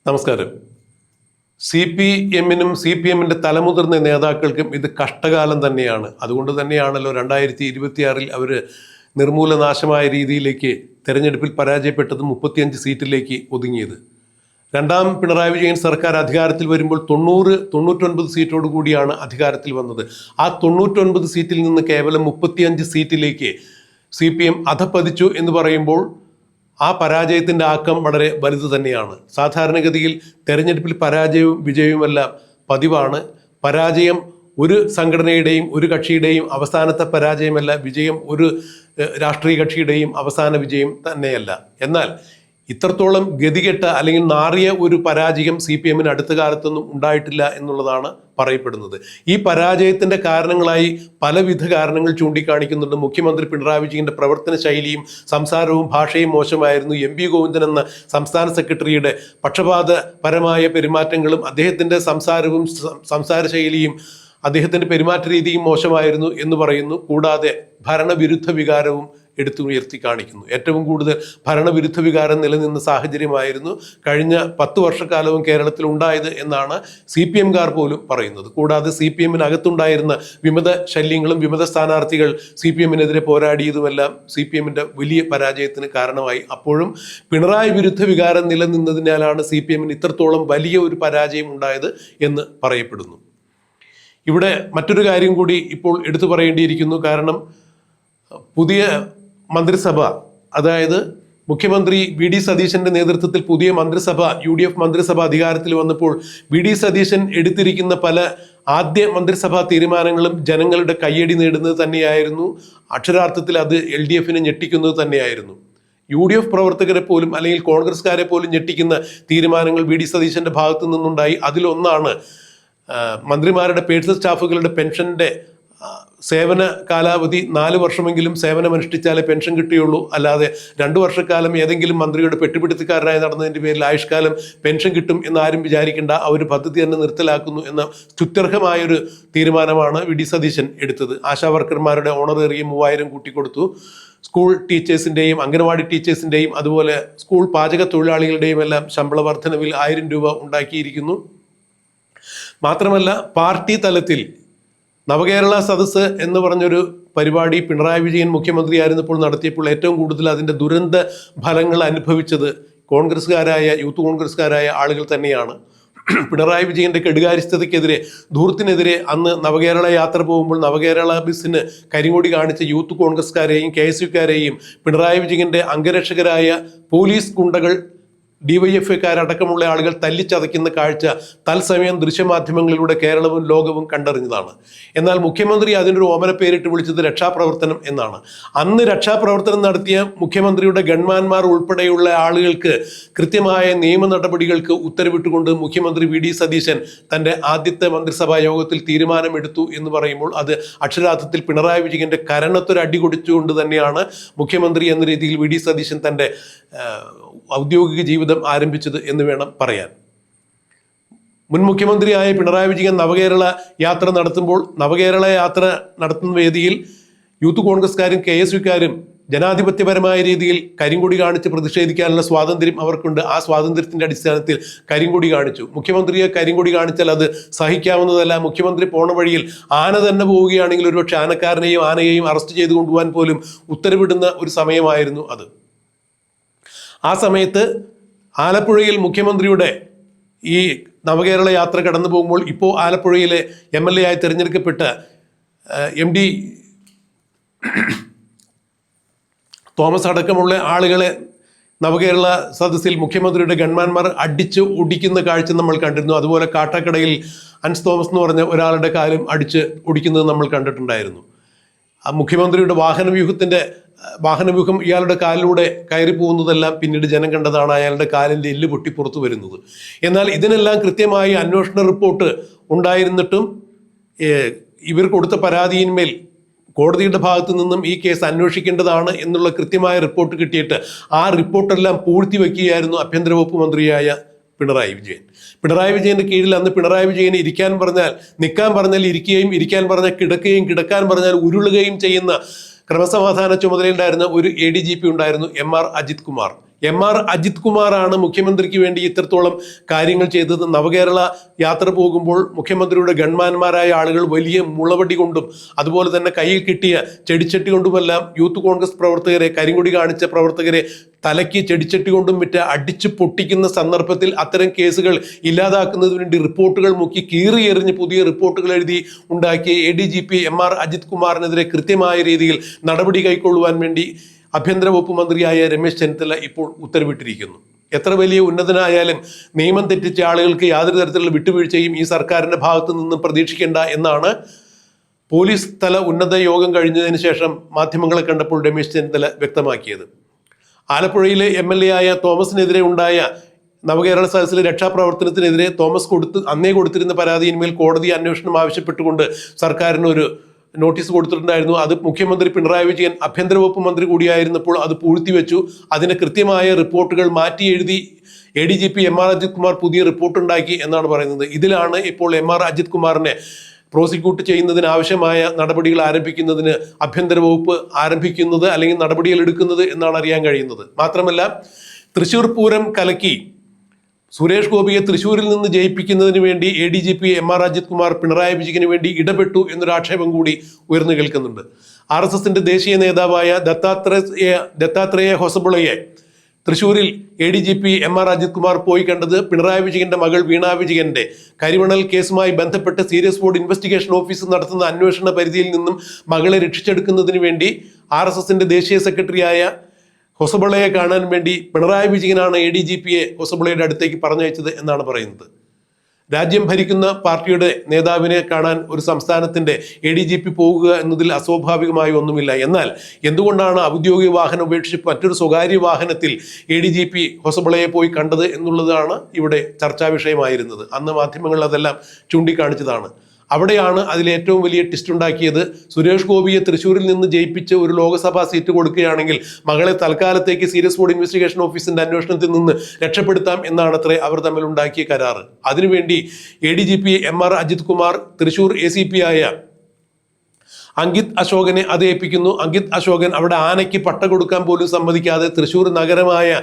നമസ്കാരം. CPM-നും CPM-ന്റെ തലമുതിർന്ന നേതാക്കൾക്കും ഇത് കഷ്ടകാലം തന്നെയാണ്. അതുകൊണ്ട് തന്നെയാണല്ലോ 2026-ൽ അവർ നിർമൂലനാശമായ രീതിയിലേക്ക് തെരഞ്ഞെടുപ്പിൽ പരാജയപ്പെട്ടത് 35 സീറ്റിലേക്ക് ഒതുങ്ങിയത്. രണ്ടാം പിണറായി വിജയൻ സർക്കാർ അധികാരത്തിൽ വരുമ്പോൾ 99 സീറ്റോട് കൂടിയാണ് അധികാരത്തിൽ വന്നത്. ആ 99 സീറ്റിൽ നിന്ന് കേവലം 35 സീറ്റിലേക്ക് CPM അധപ്പതിച്ചു എന്ന് പറയുമ്പോൾ ആ പരാജയത്തിൻ്റെ ആക്കം വളരെ വലുത് തന്നെയാണ്. സാധാരണഗതിയിൽ തെരഞ്ഞെടുപ്പിൽ പരാജയവും വിജയവുമെല്ലാം പതിവാണ്. പരാജയം ഒരു സംഘടനയുടെയും ഒരു കക്ഷിയുടെയും അവസാനത്തെ പരാജയമല്ല, വിജയം ഒരു രാഷ്ട്രീയ കക്ഷിയുടെയും അവസാന വിജയം തന്നെയല്ല. എന്നാൽ ഇത്രത്തോളം ഗതികെട്ട അല്ലെങ്കിൽ നാറിയ ഒരു പരാജയം CPM-ന് അടുത്ത കാലത്തൊന്നും ഉണ്ടായിട്ടില്ല എന്നുള്ളതാണ് പറയപ്പെടുന്നത്. ഈ പരാജയത്തിൻ്റെ കാരണങ്ങളായി പലവിധ കാരണങ്ങൾ ചൂണ്ടിക്കാണിക്കുന്നുണ്ട്. മുഖ്യമന്ത്രി പിണറായി വിജയൻ്റെ പ്രവർത്തന ശൈലിയും സംസാരവും ഭാഷയും മോശമായിരുന്നു. MP ഗോവിന്ദൻ എന്ന സംസ്ഥാന സെക്രട്ടറിയുടെ പക്ഷപാതപരമായ പെരുമാറ്റങ്ങളും അദ്ദേഹത്തിൻ്റെ സംസാര ശൈലിയും അദ്ദേഹത്തിൻ്റെ പെരുമാറ്റ രീതിയും മോശമായിരുന്നു എന്ന് പറയുന്നു. കൂടാതെ ഭരണവിരുദ്ധ വികാരവും ഉയർത്തി കാണിക്കുന്നു. ഏറ്റവും കൂടുതൽ ഭരണവിരുദ്ധ വികാരം നിലനിന്ന സാഹചര്യമായിരുന്നു കഴിഞ്ഞ 10 വർഷക്കാലവും കേരളത്തിൽ ഉണ്ടായത് എന്നാണ് CPM-കാർ പോലും പറയുന്നത്. കൂടാതെ CPM-നകത്തുണ്ടായിരുന്ന വിമത ശല്യങ്ങളും വിമത സ്ഥാനാർത്ഥികൾ CPM-നെതിരെ പോരാടിയതുമെല്ലാം CPM-ന്റെ വലിയ പരാജയത്തിന് കാരണമായി. അപ്പോഴും പിണറായി വിരുദ്ധ വികാരം നിലനിന്നതിനാലാണ് CPM-ന് ഇത്രത്തോളം വലിയ ഒരു പരാജയം ഉണ്ടായത് എന്ന് പറയപ്പെടുന്നു. ഇവിടെ മറ്റൊരു കാര്യം കൂടി ഇപ്പോൾ എടുത്തു പറയേണ്ടിയിരിക്കുന്നു. കാരണം പുതിയ മന്ത്രിസഭ, അതായത് മുഖ്യമന്ത്രി VD സതീശന്റെ നേതൃത്വത്തിൽ പുതിയ മന്ത്രിസഭ UDF മന്ത്രിസഭ അധികാരത്തിൽ വന്നപ്പോൾ VD സതീശൻ എടുത്തിരിക്കുന്ന പല ആദ്യ മന്ത്രിസഭാ തീരുമാനങ്ങളും ജനങ്ങളുടെ കയ്യടി നേടുന്നത് തന്നെയായിരുന്നു. അക്ഷരാർത്ഥത്തിൽ അത് LDF-നെ ഞെട്ടിക്കുന്നത് തന്നെയായിരുന്നു. UDF പ്രവർത്തകരെ പോലും അല്ലെങ്കിൽ കോൺഗ്രസ്സുകാരെ പോലും ഞെട്ടിക്കുന്ന തീരുമാനങ്ങൾ VD സതീശന്റെ ഭാഗത്തു നിന്നുണ്ടായി. അതിലൊന്നാണ് മന്ത്രിമാരുടെ പേഴ്സണൽ സ്റ്റാഫുകളുടെ പെൻഷന്റെ സേവന കാലാവധി 4 വർഷമെങ്കിലും സേവനമനുഷ്ഠിച്ചാലേ പെൻഷൻ കിട്ടുകയുള്ളൂ. അല്ലാതെ 2 വർഷക്കാലം ഏതെങ്കിലും മന്ത്രിയുടെ പെട്ടുപിടുത്തക്കാരനായി നടന്നതിൻ്റെ പേരിൽ ആയുഷ്കാലം പെൻഷൻ കിട്ടും എന്ന് ആരും വിചാരിക്കേണ്ട. ആ ഒരു പദ്ധതി തന്നെ നിർത്തലാക്കുന്നു എന്ന സ്തുത്യർഹമായൊരു തീരുമാനമാണ് VD സതീശൻ എടുത്തത്. ആശാ വർക്കർമാരുടെ ഓണറേറിയം 3000 കൂട്ടിക്കൊടുത്തു. സ്കൂൾ ടീച്ചേഴ്സിൻ്റെയും അംഗനവാടി ടീച്ചേഴ്സിൻ്റെയും അതുപോലെ സ്കൂൾ പാചക തൊഴിലാളികളുടെയും എല്ലാം ശമ്പള വർധനവിൽ 1000 രൂപ ഉണ്ടാക്കിയിരിക്കുന്നു. മാത്രമല്ല പാർട്ടി തലത്തിൽ നവകേരള സദസ്സ് എന്ന് പറഞ്ഞൊരു പരിപാടി പിണറായി വിജയൻ മുഖ്യമന്ത്രിയായിരുന്നപ്പോൾ നടത്തിയപ്പോൾ ഏറ്റവും കൂടുതൽ അതിൻ്റെ ദുരന്ത ഫലങ്ങൾ അനുഭവിച്ചത് യൂത്ത് കോൺഗ്രസ്സുകാരായ ആളുകൾ തന്നെയാണ്. പിണറായി വിജയൻ്റെ കെടുകാര്യസ്ഥതയ്ക്കെതിരെ ധൂർത്തിനെതിരെ അന്ന് നവകേരള യാത്ര പോകുമ്പോൾ നവകേരള ബസ്സിന് കരിങ്കൊടി കാണിച്ച യൂത്ത് കോൺഗ്രസ്സുകാരെയും KSUക്കാരെയും പിണറായി വിജയൻ്റെ അംഗരക്ഷകരായ പോലീസ് ഗുണ്ടകൾ DYFIക്കാരടക്കമുള്ള ആളുകൾ തല്ലിച്ചതയ്ക്കുന്ന കാഴ്ച തത്സമയം ദൃശ്യമാധ്യമങ്ങളിലൂടെ കേരളവും ലോകവും കണ്ടറിഞ്ഞതാണ്. എന്നാൽ മുഖ്യമന്ത്രി അതിനൊരു ഓമന പേരിട്ട് വിളിച്ചത് രക്ഷാപ്രവർത്തനം എന്നാണ്. അന്ന് രക്ഷാപ്രവർത്തനം നടത്തിയ മുഖ്യമന്ത്രിയുടെ ഗൺമാന്മാർ ഉൾപ്പെടെയുള്ള ആളുകൾക്ക് കൃത്യമായ നിയമ നടപടികൾക്ക് ഉത്തരവിട്ടുകൊണ്ട് മുഖ്യമന്ത്രി VD സതീശൻ തൻ്റെ ആദ്യത്തെ മന്ത്രിസഭാ യോഗത്തിൽ തീരുമാനമെടുത്തു എന്ന് പറയുമ്പോൾ അത് അക്ഷരാർത്ഥത്തിൽ പിണറായി വിജയൻ്റെ കരണത്തൊരു അടി കൊടുത്തുകൊണ്ട് തന്നെയാണ് മുഖ്യമന്ത്രി എന്ന രീതിയിൽ VD സതീശൻ തൻ്റെ ഔദ്യോഗിക ജീവിതം ആരംഭിച്ചത് എന്ന് വേണം പറയാൻ. മുൻ മുഖ്യമന്ത്രിയായ പിണറായി വിജയൻ നവകേരള യാത്ര നടത്തുമ്പോൾ നവകേരള യാത്ര നടത്തുന്ന വേദിയിൽ യൂത്ത് കോൺഗ്രസ്സുകാരും KSUക്കാരും ജനാധിപത്യപരമായ രീതിയിൽ കരിങ്കൊടി കാണിച്ച് പ്രതിഷേധിക്കാനുള്ള സ്വാതന്ത്ര്യം അവർക്കുണ്ട്. ആ സ്വാതന്ത്ര്യത്തിൻ്റെ അടിസ്ഥാനത്തിൽ കരിങ്കൊടി കാണിച്ചു. മുഖ്യമന്ത്രിയെ കരിങ്കൊടി കാണിച്ചാൽ അത് സഹിക്കാവുന്നതല്ല. മുഖ്യമന്ത്രി പോണ വഴിയിൽ ആന തന്നെ പോവുകയാണെങ്കിൽ ഒരുപക്ഷെ ആനക്കാരനെയും ആനയെയും അറസ്റ്റ് ചെയ്ത് കൊണ്ടുപോകാൻ പോലും ഉത്തരവിടുന്ന ഒരു സമയമായിരുന്നു അത്. ആ സമയത്ത് ആലപ്പുഴയിൽ മുഖ്യമന്ത്രിയുടെ ഈ നവകേരള യാത്ര കടന്നു പോകുമ്പോൾ ഇപ്പോൾ ആലപ്പുഴയിലെ MLA ആയി തിരഞ്ഞെടുക്കപ്പെട്ട MD തോമസ് അടക്കമുള്ള ആളുകളെ നവകേരള സദസ്സിൽ മുഖ്യമന്ത്രിയുടെ ഗൺമാന്മാർ അടിച്ച് ഒടിക്കുന്ന കാഴ്ച നമ്മൾ കണ്ടിരുന്നു. അതുപോലെ കാട്ടാക്കടയിൽ അൻസ് തോമസ് എന്ന് പറഞ്ഞ ഒരാളുടെ കാലും അടിച്ച് ഒടിക്കുന്നത് നമ്മൾ കണ്ടിട്ടുണ്ടായിരുന്നു. മുഖ്യമന്ത്രിയുടെ വാഹനവ്യൂഹം ഇയാളുടെ കാലിലൂടെ കയറി പോകുന്നതെല്ലാം പിന്നീട് ജനം കണ്ടതാണ്. അയാളുടെ കാലിൻ്റെ എല്ല് പൊട്ടി പുറത്തു വരുന്നത്. എന്നാൽ ഇതിനെല്ലാം കൃത്യമായി അന്വേഷണ റിപ്പോർട്ട് ഉണ്ടായിരുന്നിട്ടും ഇവർ കൊടുത്ത പരാതിയിന്മേൽ കോടതിയുടെ ഭാഗത്തു നിന്നും ഈ കേസ് അന്വേഷിക്കേണ്ടതാണ് എന്നുള്ള കൃത്യമായ റിപ്പോർട്ട് കിട്ടിയിട്ട് ആ റിപ്പോർട്ടെല്ലാം പൂഴ്ത്തി വയ്ക്കുകയായിരുന്നു ആഭ്യന്തര വകുപ്പ് മന്ത്രിയായ പിണറായി വിജയന്റെ കീഴിൽ അന്ന് പിണറായി വിജയനെ ഇരിക്കാൻ പറഞ്ഞാൽ നിൽക്കാൻ പറഞ്ഞാൽ ഇരിക്കുകയും ഇരിക്കാൻ പറഞ്ഞാൽ കിടക്കുകയും കിടക്കാൻ പറഞ്ഞാൽ ഉരുളുകയും ചെയ്യുന്ന ക്രമസമാധാന ചുമതലയുണ്ടായിരുന്ന ഒരു ADGP ഉണ്ടായിരുന്നു MR അജിത് കുമാർ. MR അജിത് കുമാറാണ് മുഖ്യമന്ത്രിക്ക് വേണ്ടി ഇത്രത്തോളം കാര്യങ്ങൾ ചെയ്തത്. നവകേരള യാത്ര പോകുമ്പോൾ മുഖ്യമന്ത്രിയുടെ ഗൺമാന്മാരായ ആളുകൾ വലിയ മുളവടി കൊണ്ടും അതുപോലെ തന്നെ കയ്യിൽ കിട്ടിയ ചെടിച്ചട്ടി കൊണ്ടുമെല്ലാം യൂത്ത് കോൺഗ്രസ് പ്രവർത്തകരെ, കരിങ്കൊടി കാണിച്ച പ്രവർത്തകരെ തലയ്ക്ക് ചെടിച്ചട്ടി കൊണ്ടും വിറ്റ് അടിച്ചു പൊട്ടിക്കുന്ന സന്ദർഭത്തിൽ അത്തരം കേസുകൾ ഇല്ലാതാക്കുന്നതിന് വേണ്ടി റിപ്പോർട്ടുകൾ മുക്കി കീറിയെറിഞ്ഞ് പുതിയ റിപ്പോർട്ടുകൾ എഴുതി ഉണ്ടാക്കിയ ADGP MR അജിത് കുമാറിനെതിരെ കൃത്യമായ രീതിയിൽ നടപടി കൈക്കൊള്ളുവാൻ വേണ്ടി ആഭ്യന്തര വകുപ്പ് മന്ത്രിയായ രമേശ് ചെന്നിത്തല ഇപ്പോൾ ഉത്തരവിട്ടിരിക്കുന്നു. എത്ര വലിയ ഉന്നതനായാലും നിയമം തെറ്റിച്ച ആളുകൾക്ക് യാതൊരു തരത്തിലുള്ള വിട്ടുവീഴ്ചയും ഈ സർക്കാരിന്റെ ഭാഗത്തു നിന്നും പ്രതീക്ഷിക്കേണ്ട എന്നാണ് പോലീസ് തല ഉന്നത യോഗം കഴിഞ്ഞതിന് ശേഷം മാധ്യമങ്ങളെ കണ്ടപ്പോൾ രമേശ് ചെന്നിത്തല വ്യക്തമാക്കിയത്. ആലപ്പുഴയിലെ MLA ആയ തോമസിനെതിരെ ഉണ്ടായ നവകേരള സദസ്സിലെ രക്ഷാപ്രവർത്തനത്തിനെതിരെ തോമസ് അന്നേ കൊടുത്തിരുന്ന പരാതിയിന്മേൽ കോടതി അന്വേഷണം ആവശ്യപ്പെട്ടുകൊണ്ട് സർക്കാരിന് ഒരു നോട്ടീസ് കൊടുത്തിട്ടുണ്ടായിരുന്നു. അത് മുഖ്യമന്ത്രി പിണറായി വിജയൻ ആഭ്യന്തര വകുപ്പ് മന്ത്രി കൂടിയായിരുന്നപ്പോൾ അത് പൂഴ്ത്തിവെച്ചു. അതിന് കൃത്യമായ റിപ്പോർട്ടുകൾ മാറ്റി എഴുതി ADGP MR അജിത് കുമാർ പുതിയ റിപ്പോർട്ട് ഉണ്ടാക്കി എന്നാണ് പറയുന്നത്. ഇതിലാണ് ഇപ്പോൾ MR അജിത് കുമാറിനെ പ്രോസിക്യൂട്ട് ചെയ്യുന്നതിന് ആവശ്യമായ നടപടികൾ ആരംഭിക്കുന്നതിന് ആഭ്യന്തര വകുപ്പ് ആരംഭിക്കുന്നത് അല്ലെങ്കിൽ നടപടികൾ എടുക്കുന്നത് എന്നാണ് അറിയാൻ കഴിയുന്നത്. മാത്രമല്ല, തൃശൂർ പൂരം കലക്കി സുരേഷ് ഗോപിയെ തൃശ്ശൂരിൽ നിന്ന് ജയിപ്പിക്കുന്നതിന് വേണ്ടി ADGP MR അജിത് കുമാർ പിണറായി വിജയന് വേണ്ടി ഇടപെട്ടു എന്നൊരു ആക്ഷേപം കൂടി ഉയർന്നു കേൾക്കുന്നുണ്ട്. RSSന്റെ ദേശീയ നേതാവായ ദത്താത്രേയ ഹൊസബുളയെ തൃശ്ശൂരിൽ ADGP MR അജിത് കുമാർ പോയി കണ്ടത് പിണറായി വിജയന്റെ മകൾ വീണ വിജയന്റെ കരിമണൽ കേസുമായി ബന്ധപ്പെട്ട് സീരിയസ് ബോർഡ് ഇൻവെസ്റ്റിഗേഷൻ ഓഫീസ് നടത്തുന്ന അന്വേഷണ പരിധിയിൽ നിന്നും മകളെ രക്ഷിച്ചെടുക്കുന്നതിന് വേണ്ടി RSSന്റെ ദേശീയ സെക്രട്ടറിയായ ഹൊസബുളയെ കാണാൻ വേണ്ടി പിണറായി വിജയനാണ് ADGPയെ ഹൊസബുളയുടെ അടുത്തേക്ക് പറഞ്ഞയച്ചത് എന്നാണ് പറയുന്നത്. രാജ്യം ഭരിക്കുന്ന പാർട്ടിയുടെ നേതാവിനെ കാണാൻ ഒരു സംസ്ഥാനത്തിന്റെ ADGP പോകുക എന്നതിൽ അസ്വാഭാവികമായി ഒന്നുമില്ല. എന്നാൽ എന്തുകൊണ്ടാണ് ഔദ്യോഗിക വാഹനം ഉപേക്ഷിച്ച് മറ്റൊരു സ്വകാര്യ വാഹനത്തിൽ ADGP ഹൊസബുളയെ പോയി കണ്ടത് എന്നുള്ളതാണ് ഇവിടെ ചർച്ചാ വിഷയമായിരുന്നത്. അന്ന് മാധ്യമങ്ങൾ അതെല്ലാം ചൂണ്ടിക്കാണിച്ചതാണ്. അവിടെയാണ് അതിൽ ഏറ്റവും വലിയ ട്വിസ്റ്റ് ഉണ്ടാക്കിയത്. സുരേഷ് ഗോപിയെ തൃശ്ശൂരിൽ നിന്ന് ജയിപ്പിച്ച് ഒരു ലോക്സഭാ സീറ്റ് കൊടുക്കുകയാണെങ്കിൽ മകളെ തൽക്കാലത്തേക്ക് സീരിയസ് ബോർഡ് ഇൻവെസ്റ്റിഗേഷൻ ഓഫീസിന്റെ അന്വേഷണത്തിൽ നിന്ന് രക്ഷപ്പെടുത്താം എന്നാണത്രേ അവർ തമ്മിൽ ഉണ്ടാക്കിയ കരാറ്. അതിനുവേണ്ടി ADGP MR Ajith Kumar Thrissur ACP ആയ അങ്കിത് അശോകനെ അത് ഏൽപ്പിക്കുന്നു. അങ്കിത് അശോകൻ അവിടെ ആനയ്ക്ക് പട്ട കൊടുക്കാൻ പോലും സമ്മതിക്കാതെ തൃശ്ശൂർ നഗരമായ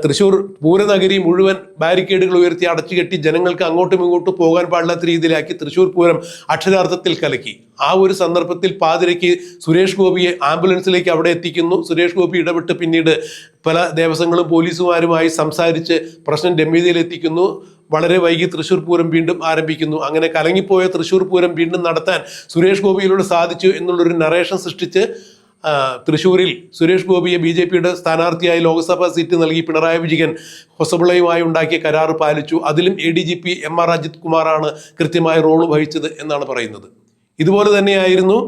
തൃശ്ശൂർ പൂരനഗരി മുഴുവൻ ബാരിക്കേഡുകൾ ഉയർത്തി അടച്ചുകെട്ടി ജനങ്ങൾക്ക് അങ്ങോട്ടും ഇങ്ങോട്ടും പോകാൻ പാടില്ലാത്ത രീതിയിലാക്കി തൃശ്ശൂർ പൂരം അക്ഷരാർത്ഥത്തിൽ കലക്കി. ആ ഒരു സന്ദർഭത്തിൽ പാതിരയ്ക്ക് സുരേഷ് ഗോപിയെ ആംബുലൻസിലേക്ക് അവിടെ എത്തിക്കുന്നു. സുരേഷ് ഗോപി ഇടപെട്ട് പിന്നീട് പല ദേവസ്വങ്ങളും പോലീസുമാരുമായി സംസാരിച്ച് പ്രശ്നം രമ്യതയിലെത്തിക്കുന്നു. വളരെ വൈകി തൃശ്ശൂർ പൂരം വീണ്ടും ആരംഭിക്കുന്നു. അങ്ങനെ കലങ്ങിപ്പോയ തൃശ്ശൂർ പൂരം വീണ്ടും നടത്താൻ സുരേഷ് ഗോപിയിലൂടെ സാധിച്ചു എന്നുള്ളൊരു നറേഷൻ സൃഷ്ടിച്ച് തൃശ്ശൂരിൽ സുരേഷ് ഗോപിയെ BJPയുടെ സ്ഥാനാർത്ഥിയായി ലോക്സഭാ സീറ്റ് നൽകി പിണറായി വിജയൻ ഹൊസബുളയുമായി ഉണ്ടാക്കിയ കരാറ് പാലിച്ചു. അതിലും ADGP MR അജിത് കുമാറാണ് കൃത്യമായ റോള് വഹിച്ചത് എന്നാണ് പറയുന്നത്. ഇതുപോലെ തന്നെയായിരുന്നു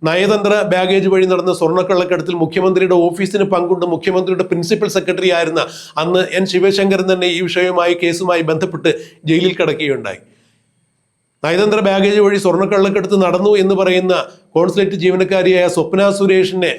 നയതന്ത്ര ബാഗേജ് വഴി നടന്ന സ്വർണ്ണക്കള്ളക്കടത്തിൽ മുഖ്യമന്ത്രിയുടെ ഓഫീസിന് പങ്കുണ്ട്. മുഖ്യമന്ത്രിയുടെ പ്രിൻസിപ്പൽ സെക്രട്ടറി ആയിരുന്ന അന്ന് N ശിവശങ്കരൻ തന്നെ ഈ വിഷയവുമായി കേസുമായി ബന്ധപ്പെട്ട് ജയിലിൽ കിടക്കുകയുണ്ടായി. നയതന്ത്ര ബാഗേജ് വഴി സ്വർണ്ണക്കള്ളക്കടത്ത് നടന്നു എന്ന് പറയുന്ന കോൺസുലേറ്റ് ജീവനക്കാരിയായ സ്വപ്ന സുരേഷിനെ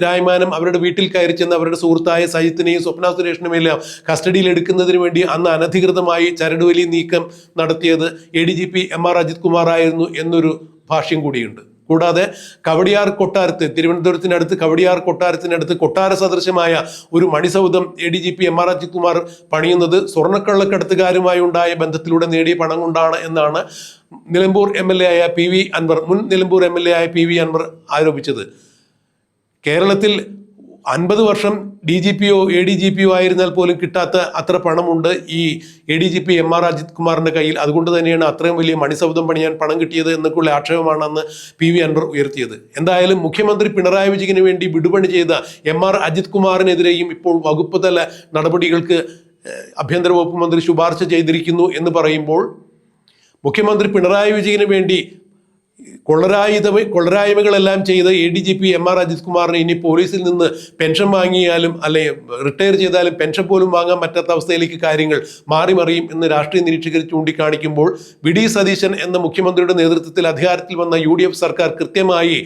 രായ്മാനം അവരുടെ വീട്ടിൽ കയറി ചെന്ന് അവരുടെ സുഹൃത്തായ സജിത്തിനെയും സ്വപ്ന സുരേഷിനുമെല്ലാം കസ്റ്റഡിയിൽ എടുക്കുന്നതിന് വേണ്ടി അന്ന് അനധികൃതമായി ചരടുവലി നീക്കം നടത്തിയത് ADGP MR അജിത് കുമാർ ആയിരുന്നു എന്നൊരു ഭാഷ്യം കൂടിയുണ്ട്. കൂടാതെ കവടിയാർ കൊട്ടാരത്ത്, തിരുവനന്തപുരത്തിനടുത്ത് കവടിയാർ കൊട്ടാരത്തിനടുത്ത് കൊട്ടാര സദൃശമായ ഒരു മണിസൗധം ADGP MR അജിത് കുമാർ പണിയുന്നത് സ്വർണ്ണക്കള്ളക്കടത്തുകാരുമായി ഉണ്ടായ ബന്ധത്തിലൂടെ നേടിയ പണം കൊണ്ടാണ് എന്നാണ് നിലമ്പൂർ MLA ആയ PV അൻവർ, മുൻ നിലമ്പൂർ MLA ആയ PV അൻവർ ആരോപിച്ചത്. കേരളത്തിൽ 50 വർഷം DGPയോ ADGPയോ ആയിരുന്നാൽ പോലും കിട്ടാത്ത അത്ര പണമുണ്ട് ഈ ADGP MR അജിത് കുമാറിന്റെ കയ്യിൽ. അതുകൊണ്ട് തന്നെയാണ് അത്രയും വലിയ മണിസൗധം പണിയാൻ പണം കിട്ടിയത് എന്നൊക്കെയുള്ള ആക്ഷേപമാണ് അന്ന് PV അൻവർ ഉയർത്തിയത്. എന്തായാലും മുഖ്യമന്ത്രി പിണറായി വിജയന് വേണ്ടി വിടുപണി ചെയ്ത MR അജിത് കുമാറിനെതിരെയും ഇപ്പോൾ വകുപ്പ് തല നടപടികൾക്ക് ആഭ്യന്തര വകുപ്പ് മന്ത്രി ശുപാർശ ചെയ്തിരിക്കുന്നു എന്ന് പറയുമ്പോൾ മുഖ്യമന്ത്രി പിണറായി വിജയന് വേണ്ടി കൊള്ളരായ്മകളെല്ലാം ചെയ്ത് ADGP MR അജിത് കുമാറിന് ഇനി പോലീസിൽ നിന്ന് പെൻഷൻ വാങ്ങിയാലും അല്ലെ റിട്ടയർ ചെയ്താലും പെൻഷൻ പോലും വാങ്ങാൻ പറ്റാത്ത അവസ്ഥയിലേക്ക് കാര്യങ്ങൾ മാറിമറിയും എന്ന് രാഷ്ട്രീയ നിരീക്ഷകർ ചൂണ്ടിക്കാണിക്കുമ്പോൾ വി.ഡി. സതീശൻ എന്ന മുഖ്യമന്ത്രിയുടെ നേതൃത്വത്തിൽ അധികാരത്തിൽ വന്ന UDF സർക്കാർ കൃത്യമായി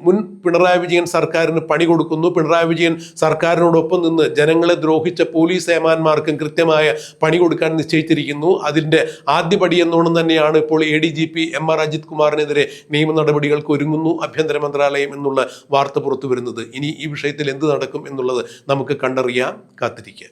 മുൻ പിണറായി വിജയൻ സർക്കാരിന് പണി കൊടുക്കുന്നു. പിണറായി വിജയൻ സർക്കാരിനോടൊപ്പം നിന്ന് ജനങ്ങളെ ദ്രോഹിച്ച പോലീസ് ഏമാന്മാർക്കും കൃത്യമായ പണി കൊടുക്കാൻ നിശ്ചയിച്ചിരിക്കുന്നു. അതിൻ്റെ ആദ്യപടി എന്നോണം തന്നെയാണ് ഇപ്പോൾ ADGP MR അജിത് കുമാർ സർക്കാരിനെതിരെ നിയമ നടപടികൾക്ക് ഒരുങ്ങുന്നു ആഭ്യന്തര മന്ത്രാലയം എന്നുള്ള വാർത്ത പുറത്തു വരുന്നത്. ഇനി ഈ വിഷയത്തിൽ എന്ത് നടക്കും എന്നുള്ളത് നമുക്ക് കണ്ടറിയാം, കാത്തിരിക്കാം.